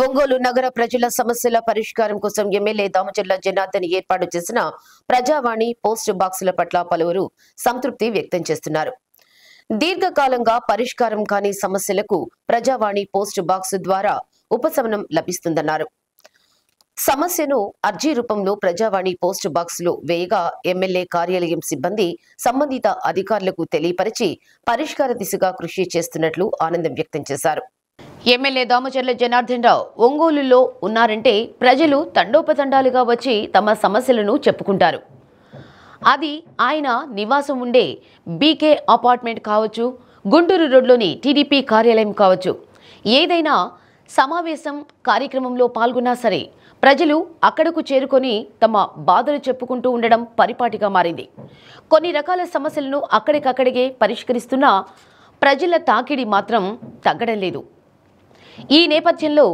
ఒంగోలు నగర ప్రజల సమస్యల పరిష్కారం కోసం ఎమ్మెల్యే దామచర్ల జనార్దన్ ఏర్పాటు చేసిన ప్రజావాణి పోస్ట్ బాక్సుల పట్ల పలువురు సంతృప్తి వ్యక్తం చేస్తున్నారు. దీర్ఘకాలంగా పరిష్కారం కాని సమస్యలకు ప్రజావాణి పోస్ట్ బాక్స్ ద్వారా ఉపశమనం లభిస్తుందన్నారు. సమస్యను అర్జీ రూపంలో ప్రజావాణి పోస్ట్ బాక్సులో వేయగా ఎమ్మెల్యే కార్యాలయం సిబ్బంది సంబంధిత అధికారులకు తెలియపరిచి పరిష్కార దిశగా కృషి చేస్తున్నట్లు ఆనందం వ్యక్తం చేశారు. ఎమ్మెల్యే దామచర్ల జనార్దన్ రావు ఒంగోలులో ఉన్నారంటే ప్రజలు తండోపతండాలుగా వచ్చి తమ సమస్యలను చెప్పుకుంటారు. అది ఆయన నివాసం ఉండే బీకే అపార్ట్మెంట్ కావచ్చు, గుంటూరు రోడ్లోని టీడీపీ కార్యాలయం కావచ్చు, ఏదైనా సమావేశం కార్యక్రమంలో పాల్గొన్నా సరే ప్రజలు అక్కడకు చేరుకొని తమ బాధలు చెప్పుకుంటూ ఉండడం పరిపాటిగా మారింది. కొన్ని రకాల సమస్యలను అక్కడికక్కడికే పరిష్కరిస్తున్నా ప్రజల తాకిడి మాత్రం తగ్గడం లేదు. ఈ నేపథ్యంలో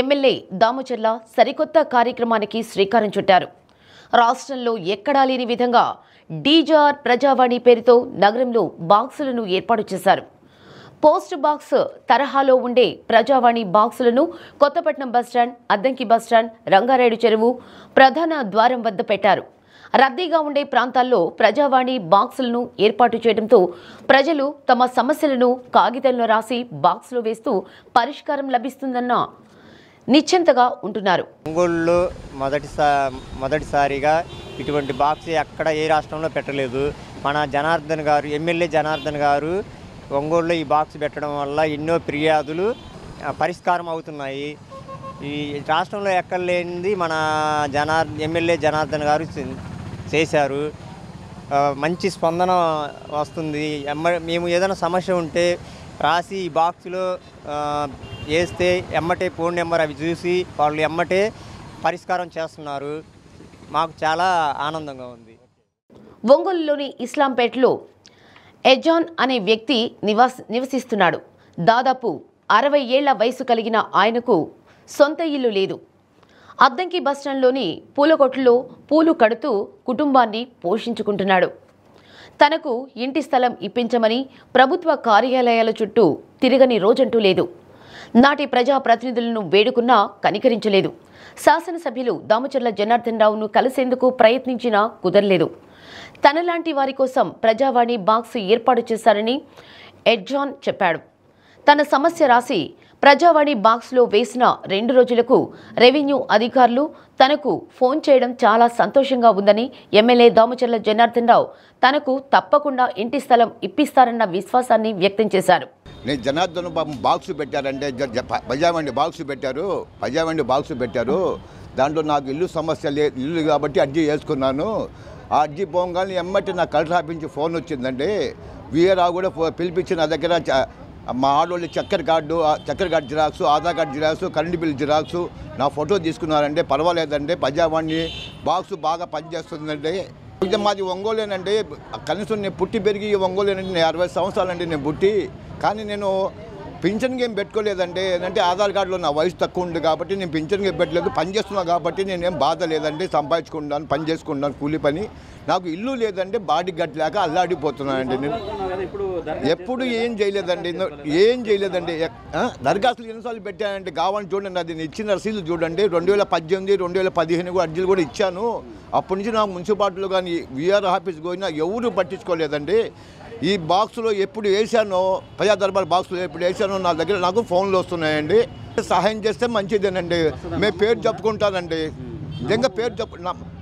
ఎమ్మెల్యే దామచర్ల సరికొత్త కార్యక్రమానికి శ్రీకారం చుట్టారు. రాష్ట్రంలో ఎక్కడా లేని విధంగా డీజార్ ప్రజావాణి పేరుతో నగరంలో బాక్సులను ఏర్పాటు చేశారు. పోస్ట్ బాక్స్ తరహాలో ఉండే ప్రజావాణి బాక్సులను కొత్తపట్నం బస్టాండ్, అద్దంకి బస్టాండ్, రంగారాయుడు చెరువు ప్రధాన ద్వారం వద్ద పెట్టారు. రద్దీగా ఉండే ప్రాంతాల్లో ప్రజావాణి బాక్సులను ఏర్పాటు చేయడంతో ప్రజలు తమ సమస్యలను కాగితంలో రాసి బాక్సులో వేస్తూ పరిష్కారం లభిస్తుందన్న నిశ్చింతగా ఉంటున్నారు. ఒంగోలులో మొదటిసారిగా ఇటువంటి బాక్స్ ఎక్కడ ఏ రాష్ట్రంలో పెట్టలేదు. మన జనార్దన్ గారు, ఎమ్మెల్యే జనార్దన్ గారు ఒంగోలులో ఈ బాక్స్ పెట్టడం వల్ల ఎన్నో ఫిర్యాదులు పరిష్కారం అవుతున్నాయి. ఈ రాష్ట్రంలో ఎక్కడ లేనిది మన ఎమ్మెల్యే జనార్దన్ గారు చేశారు. మంచి స్పందన వస్తుంది. మేము ఏదైనా సమస్య ఉంటే రాసి ఈ బాక్స్లో వేస్తే ఎమ్మటే ఫోన్ నెంబర్ అవి చూసి వాళ్ళు ఎమ్మటే పరిష్కారం చేస్తున్నారు. మాకు చాలా ఆనందంగా ఉంది. ఒంగోలులోని ఇస్లాంపేటలో ఎజాన్ అనే వ్యక్తి నివసిస్తున్నాడు. దాదాపు 60 ఏళ్ల వయసు కలిగిన ఆయనకు సొంత ఇల్లు లేదు. అద్దంకి బస్టాండ్లోని పూలకొట్లో పూలు కడుతూ కుటుంబాన్ని పోషించుకుంటున్నాడు. తనకు ఇంటి స్థలం ఇప్పించమని ప్రభుత్వ కార్యాలయాల చుట్టూ తిరగని రోజంటూ లేదు. నాటి ప్రజాప్రతినిధులను వేడుకున్నా కనికరించలేదు. శాసనసభ్యులు దామచర్ల జనార్దన్ రావును కలిసేందుకు ప్రయత్నించినా కుదరలేదు. తనలాంటి వారి కోసం ప్రజావాణి బాక్స్ ఏర్పాటు చేశారని ఎడ్జాన్ చెప్పాడు. తన సమస్య రాసి ప్రజావాణి బాక్స్లో వేసిన 2 రోజులకు రెవెన్యూ అధికారులు తనకు ఫోన్ చేయడం చాలా సంతోషంగా ఉందని ఎమ్మెల్యే దామచర్ల జనార్దన్ రావు తనకు తప్పకుండా ఇంటి స్థలం ఇప్పిస్తారన్న విశ్వాసాన్ని వ్యక్తం చేశారు. నేను జనార్దన్ బాక్స్ పెట్టారంటే ప్రజావాణి బాక్స్ పెట్టారు. దాంట్లో నాకు ఇల్లు సమస్య లేదు, ఇల్లు కాబట్టి అర్జీ చేసుకున్నాను. ఆ అర్జీ పోగానే ఎమ్మటి నా కలెక్టర్ ఆఫీస్ నుంచి ఫోన్ వచ్చిందండి. వీఆర్ఆర్ కూడా పిలిపించి నా దగ్గర మా ఆడవాళ్ళు చక్కెర card xerox, Aadhaar card xerox, current bill xerox, నా ఫోటో తీసుకున్నారంటే పర్వాలేదండి. ప్రజావాణి బాక్స్ బాగా పనిచేస్తుందండి. ఇది మాది ఒంగోలేనండి. కనీసం నేను పుట్టి పెరిగి ఒంగోలేనండి. నేను 60 సంవత్సరాలండి నేను పుట్టి. కానీ నేను పింఛన్ గేమ్ పెట్టుకోలేదండి. ఏంటంటే ఆధార్ కార్డులో నా వయసు తక్కువ ఉంది కాబట్టి నేను పింఛన్ గేమ్ పెట్టలేదు. పని చేస్తున్నాను కాబట్టి నేనేం బాధ లేదండి. సంపాదించుకుంటాను, పని చేసుకుంటాను, కూలి పని. నాకు ఇల్లు లేదంటే బాడీ గట్లేక అల్లాడిపోతున్నానండి. నేను ఎప్పుడు ఏం చేయలేదండి. దరఖాస్తులు ఎన్నిసార్లు పెట్టానంటే కావాలని చూడండి. అది నేను ఇచ్చిన రసీదులు చూడండి. 2018, 2015 కూడా అర్జీలు కూడా ఇచ్చాను. అప్పటి నుంచి నాకు మున్సిపాలిటీలో కానీ వీఆర్ ఆఫీస్కి పోయినా ఎవరు పట్టించుకోలేదండి. ఈ బాక్స్లో ఎప్పుడు వేసానో, ప్రజా దర్బార్ బాక్స్లో ఎప్పుడు వేసానో నా దగ్గర నాకు ఫోన్లు వస్తున్నాయండి. సహాయం చేస్తే మంచిదేనండి. మేము పేరు చెప్పుకుంటానండి. నిజంగా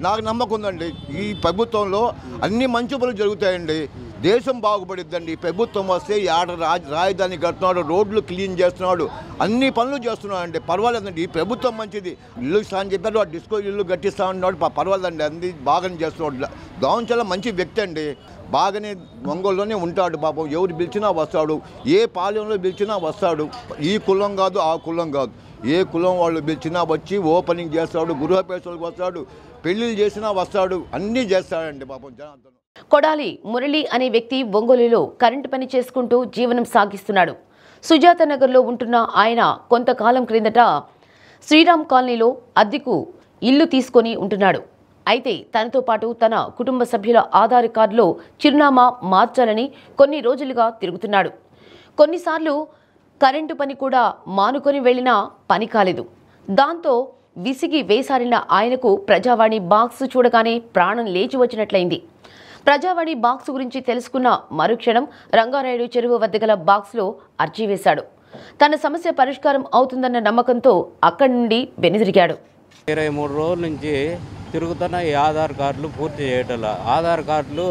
నాకు నమ్మకం ఉందండి. ఈ ప్రభుత్వంలో అన్ని మంచి పనులు జరుగుతాయండి. దేశం బాగుపడిద్దండి. ప్రభుత్వం వస్తే రాజధాని కడుతున్నాడు, రోడ్లు క్లీన్ చేస్తున్నాడు, అన్ని పనులు చేస్తున్నాడు అండి. పర్వాలేదండి. ఈ ప్రభుత్వం మంచిది. ఇల్లు ఇస్తా అని చెప్పారు, డిస్కో ఇల్లు కట్టిస్తా అన్నాడు. పర్వాలేదండి. అన్ని బాగానే చేస్తున్నాడు. దామచర్ల మంచి వ్యక్తి అండి. బాగానే ఒంగోలులోనే ఉంటాడు. పాపం ఎవరు పిలిచినా వస్తాడు. ఏ పాలెంలో పిలిచినా వస్తాడు. ఈ కులం కాదు, ఆ కులం కాదు, ఏ కులం వాళ్ళు పిలిచినా వచ్చి ఓపెనింగ్ చేస్తాడు, గృహప్రవేశాలకు వస్తాడు, పెళ్లిళ్ళు చేసినా వస్తాడు, అన్నీ చేస్తాడండి పాపం జనార్దన్. కొడాలి మురళి అనే వ్యక్తి ఒంగోలులో కరెంటు పని చేసుకుంటూ జీవనం సాగిస్తున్నాడు. సుజాత నగర్లో ఉంటున్న ఆయన కొంతకాలం క్రిందట శ్రీరామ్ కాలనీలో అద్దెకు ఇల్లు తీసుకొని ఉంటున్నాడు. అయితే తనతో పాటు తన కుటుంబ సభ్యుల ఆధార్ కార్డులో చిరునామా మార్చాలని కొన్ని రోజులుగా తిరుగుతున్నాడు. కొన్నిసార్లు కరెంటు పని కూడా మానుకొని వెళ్లినా పని కాలేదు. దాంతో విసిగి వేసారిన ఆయనకు ప్రజావాణి బాక్స్ చూడగానే ప్రాణం లేచి వచ్చినట్లయింది. ప్రజావాణి బాక్స్ గురించి తెలుసుకున్న మరుక్షణం రంగారాయుడు చెరువు వద్ద గల బాక్స్లో అర్జీ వేశాడు. తన సమస్య పరిష్కారం అవుతుందన్న నమ్మకంతో అక్కడి నుండి వెనుదిరిగాడు. 23 రోజుల నుంచి తిరుగుతున్న ఈ ఆధార్ కార్డులు పూర్తి చేయటం. ఆధార్ కార్డులు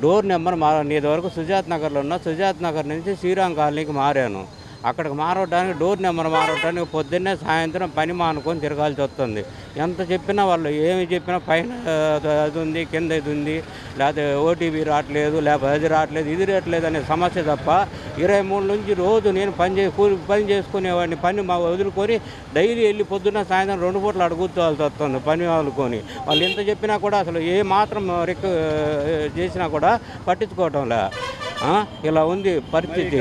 డోర్ నెంబర్ ఇది వరకు సుజాత్ నగర్లో ఉన్న సుజాత్ నగర్ నుంచి శ్రీరామ్ కాలనీకి మారాను. అక్కడికి మారడానికి డోర్ నెంబర్ మారడానికి పొద్దున్నే సాయంత్రం పని మానుకొని తిరగాల్సి వస్తుంది. ఎంత చెప్పినా వాళ్ళు ఏమి చెప్పినా పైన అది ఉంది, కింద ఇది ఉంది, లేకపోతే ఓటీపీ రావట్లేదు, లేకపోతే అది రావట్లేదు, ఇది రావట్లేదు అనే సమస్య తప్ప 23 నుంచి రోజు నేను పని చేసుకునేవాడిని. పని వదులుకొని డైలీ వెళ్ళి పొద్దున్న సాయంత్రం 2 పూటలు అడుగుకోవాల్సి వస్తుంది పని వదులుకొని. వాళ్ళు ఎంత చెప్పినా కూడా అసలు ఏ మాత్రం చేసినా కూడా పట్టించుకోవటంలే. ఇలా ఉంది పరిస్థితి.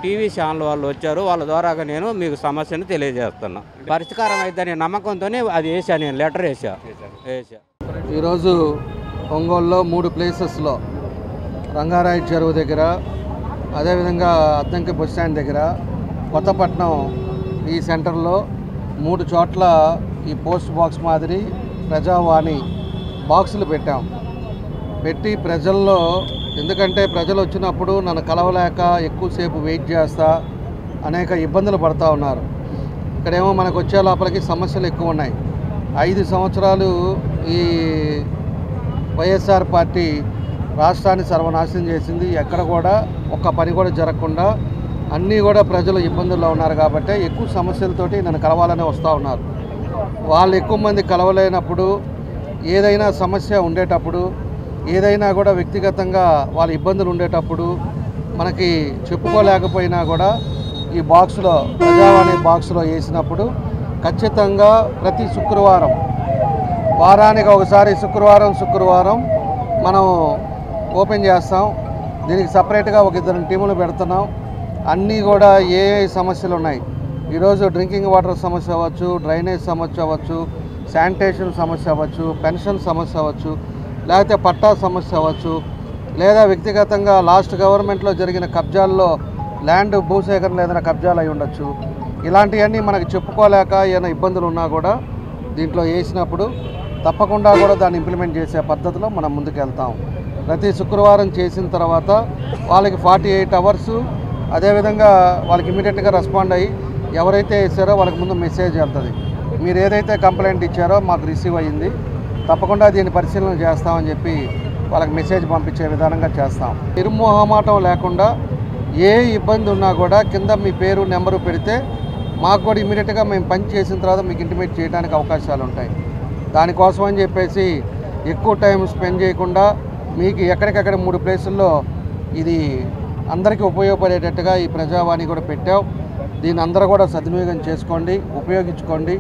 టీవీ ఛానల్ వాళ్ళు వచ్చారు, వాళ్ళ ద్వారాగా నేను మీకు సమస్యను తెలియజేస్తున్నా. పరిష్కారం అయితేనే నమ్మకంతోనే అది వేసా, నేను లెటర్ వేసా. ఈరోజు ఒంగోలులో 3 ప్లేసెస్లో రంగారాయుడు చెరువు దగ్గర, అదేవిధంగా అద్దంకి బస్ స్టాండ్ దగ్గర, కొత్తపట్నం ఈ సెంటర్లో 3 చోట్ల ఈ పోస్ట్ బాక్స్ మాదిరి ప్రజావాణి బాక్సులు పెట్టి ప్రజల్లో, ఎందుకంటే ప్రజలు వచ్చినప్పుడు నన్ను కలవలేక ఎక్కువసేపు వెయిట్ చేస్తా అనేక ఇబ్బందులు పడుతూ ఉన్నారు. ఇక్కడేమో మనకు వచ్చే లోపలికి సమస్యలు ఎక్కువ ఉన్నాయి. 5 సంవత్సరాలు ఈ వైఎస్ఆర్ పార్టీ రాష్ట్రాన్ని సర్వనాశనం చేసింది. ఎక్కడ కూడా ఒక్క పని కూడా జరగకుండా అన్నీ కూడా ప్రజలు ఇబ్బందుల్లో ఉన్నారు. కాబట్టి ఎక్కువ సమస్యలతోటి నన్ను కలవాలనే వస్తూ ఉన్నారు. వాళ్ళు ఎక్కువ మంది కలవలేనప్పుడు, ఏదైనా సమస్య ఉండేటప్పుడు, ఏదైనా కూడా వ్యక్తిగతంగా వాళ్ళ ఇబ్బందులు ఉండేటప్పుడు మనకి చెప్పుకోలేకపోయినా కూడా ఈ బాక్స్లో, ప్రజావాణి బాక్స్లో వేసినప్పుడు ఖచ్చితంగా ప్రతి శుక్రవారం, వారానికి ఒకసారి శుక్రవారం మనం ఓపెన్ చేస్తాం. దీనికి సపరేట్గా ఒక 2 టీములు పెడుతున్నాం. అన్నీ కూడా ఏ సమస్యలు ఉన్నాయి, ఈరోజు డ్రింకింగ్ వాటర్ సమస్య అవ్వచ్చు, డ్రైనేజ్ సమస్య అవ్వచ్చు, శానిటేషన్ సమస్య అవ్వచ్చు, పెన్షన్ సమస్య అవ్వచ్చు, లేకపోతే పట్టా సమస్య అవ్వచ్చు, లేదా వ్యక్తిగతంగా లాస్ట్ గవర్నమెంట్లో జరిగిన కబ్జాల్లో ల్యాండ్ భూసేకరణ ఏదైనా కబ్జాలు అయి ఉండొచ్చు. ఇలాంటివన్నీ మనకు చెప్పుకోలేక ఏమైనా ఇబ్బందులు ఉన్నా కూడా దీంట్లో వేసినప్పుడు తప్పకుండా కూడా దాన్ని ఇంప్లిమెంట్ చేసే పద్ధతిలో మనం ముందుకు వెళ్తాం. ప్రతి శుక్రవారం చేసిన తర్వాత వాళ్ళకి 48 అవర్స్, అదేవిధంగా వాళ్ళకి ఇమీడియట్గా రెస్పాండ్ అయ్యి ఎవరైతే వేసారో వాళ్ళకి ముందు మెసేజ్ వెళ్తుంది. మీరు ఏదైతే కంప్లైంట్ ఇచ్చారో మాకు రిసీవ్ అయ్యింది, తప్పకుండా దీన్ని పరిశీలన చేస్తామని చెప్పి వాళ్ళకి మెసేజ్ పంపించే విధానంగా చేస్తాం. నిర్మోహమాటం లేకుండా ఏ ఇబ్బంది ఉన్నా కూడా కింద మీ పేరు, నెంబరు పెడితే మాకు కూడా ఇమీడియట్గా మేము పని చేసిన తర్వాత మీకు ఇంటిమేట్ చేయడానికి అవకాశాలు ఉంటాయి. దానికోసం అని చెప్పేసి ఎక్కువ టైం స్పెండ్ చేయకుండా మీకు ఎక్కడికక్కడ 3 ప్లేసుల్లో ఇది అందరికీ ఉపయోగపడేటట్టుగా ఈ ప్రజావాణి కూడా పెట్టాం. దీన్ని అందరూ కూడా సద్వినియోగం చేసుకోండి, ఉపయోగించుకోండి.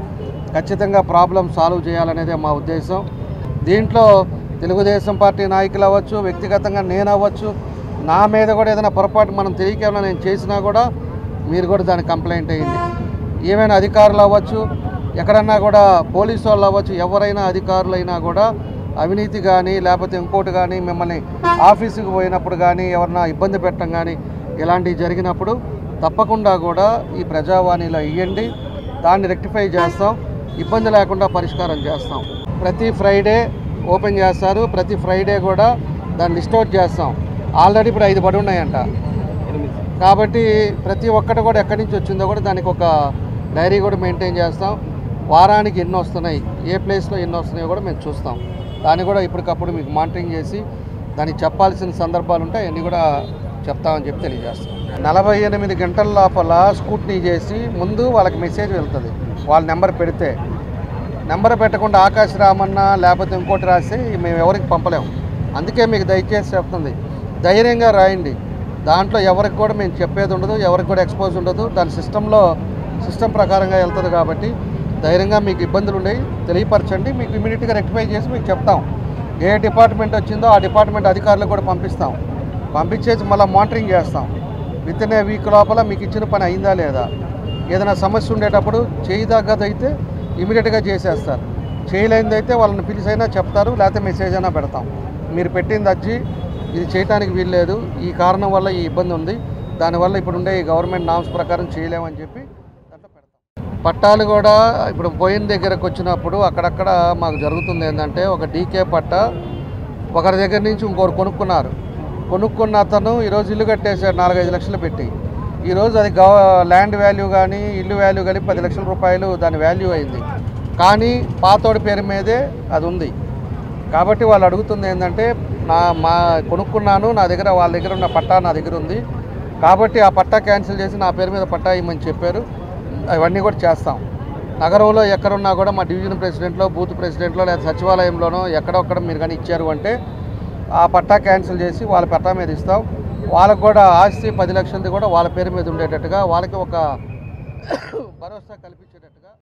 ఖచ్చితంగా ప్రాబ్లం సాల్వ్ చేయాలనేదే మా ఉద్దేశం. దీంట్లో తెలుగుదేశం పార్టీ నాయకులు అవ్వచ్చు, వ్యక్తిగతంగా నేను అవ్వచ్చు, నా మీద కూడా ఏదైనా పొరపాటు మనం తెలియకేమైనా నేను చేసినా కూడా మీరు కూడా దానికి కంప్లైంట్ అయ్యింది. ఏమైనా అధికారులు అవ్వచ్చు, ఎక్కడన్నా కూడా పోలీసు వాళ్ళు అవ్వచ్చు, ఎవరైనా అధికారులైనా కూడా అవినీతి కానీ లేకపోతే ఇంకోటి కానీ మిమ్మల్ని ఆఫీసుకు పోయినప్పుడు కానీ ఎవరన్నా ఇబ్బంది పెట్టడం కానీ ఇలాంటివి జరిగినప్పుడు తప్పకుండా కూడా ఈ ప్రజావాణిలో ఇవ్వండి. దాన్ని రెక్టిఫై చేస్తాం, ఇబ్బంది లేకుండా పరిష్కారం చేస్తాం. ప్రతి ఫ్రైడే ఓపెన్ చేస్తారు, ప్రతి ఫ్రైడే కూడా దాన్ని లిస్ట్ అవుట్ చేస్తాం. ఆల్రెడీ ఇప్పుడు 5 పడి ఉన్నాయంట. కాబట్టి ప్రతి ఒక్కటి కూడా ఎక్కడి నుంచి వచ్చిందో కూడా దానికి ఒక డైరీ కూడా మెయింటైన్ చేస్తాం. వారానికి ఎన్ని వస్తున్నాయి, ఏ ప్లేస్లో ఎన్ని వస్తున్నాయో కూడా మేము చూస్తాం. దాన్ని కూడా ఇప్పటికప్పుడు మీకు మానిటరింగ్ చేసి దానికి చెప్పాల్సిన సందర్భాలు ఉంటాయి, అన్నీ కూడా చెప్తామని చెప్పి తెలియజేస్తాం. 48 గంటల లోపల స్కూట్నీ చేసి ముందు వాళ్ళకి మెసేజ్ వెళ్తుంది. వాళ్ళ నెంబర్ పెడితే, నెంబర్ పెట్టకుండా ఆకాశ రామన్నా లేకపోతే ఇంకోటి రాసి మేము ఎవరికి పంపలేము. అందుకే మీకు దయచేసి చెప్తుంది, ధైర్యంగా రాయండి. దాంట్లో ఎవరికి కూడా మేము చెప్పేది ఉండదు, ఎవరికి కూడా ఎక్స్పోజ్ ఉండదు. దాని సిస్టమ్ ప్రకారంగా వెళ్తుంది. కాబట్టి ధైర్యంగా మీకు ఇబ్బందులు ఉండేవి తెలియపరచండి, మీకు ఇమీడియట్గా రెక్టిఫై చేసి మీకు చెప్తాం. ఏ డిపార్ట్మెంట్ వచ్చిందో ఆ డిపార్ట్మెంట్ అధికారులకు కూడా పంపిస్తాం. పంపించేసి మళ్ళీ మానిటరింగ్ చేస్తాం. విత్ ఇన్ ఏ వీక్ లోపల మీకు ఇచ్చిన పని అయిందా లేదా, ఏదైనా సమస్య ఉండేటప్పుడు చేయదగ్గదైతే ఇమీడియట్గా చేసేస్తారు, చేయలేనిదైతే వాళ్ళని పిలిచైనా చెప్తారు, లేకపోతే మెసేజ్ అయినా పెడతాం. మీరు పెట్టింది అర్జీ ఇది చేయడానికి వీల్లేదు, ఈ కారణం వల్ల ఈ ఇబ్బంది ఉంది, దానివల్ల ఇప్పుడు ఉండే ఈ గవర్నమెంట్ నామ్స్ ప్రకారం చేయలేమని చెప్పి దాంట్లో పెడతాం. పట్టాలు కూడా ఇప్పుడు పోయిన దగ్గరకు వచ్చినప్పుడు అక్కడక్కడ మాకు జరుగుతుంది ఏంటంటే ఒక డీకే పట్ట ఒకరి దగ్గర నుంచి ఇంకొకరు కొనుక్కున్న అతను ఈరోజు ఇల్లు కట్టేశాడు 4-5 లక్షలు పెట్టి. ఈరోజు అది ల్యాండ్ వాల్యూ కానీ ఇల్లు వాల్యూ కానీ 10 లక్షల రూపాయలు దాని వాల్యూ అయింది. కానీ పాతోడి పేరు మీదే అది ఉంది. కాబట్టి వాళ్ళు అడుగుతుంది ఏంటంటే కొనుక్కున్నాను, నా దగ్గర వాళ్ళ దగ్గర ఉన్న పట్టా నా దగ్గర ఉంది కాబట్టి ఆ పట్టా క్యాన్సిల్ చేసి నా పేరు మీద పట్టా ఇవ్వమని చెప్పారు. అవన్నీ కూడా చేస్తాం. నగరంలో ఎక్కడున్నా కూడా మా డివిజన్ ప్రెసిడెంట్లో, బూత్ ప్రెసిడెంట్లో లేదా సచివాలయంలోనో ఎక్కడొక్కడ మీరు కానీ ఇచ్చారు అంటే ఆ పట్టా క్యాన్సిల్ చేసి వాళ్ళ పట్టా మీద ఇస్తాం. వాళ్ళకు కూడా ఆస్తి 10 లక్షలది కూడా వాళ్ళ పేరు మీద ఉండేటట్టుగా వాళ్ళకి ఒక భరోసా కల్పించే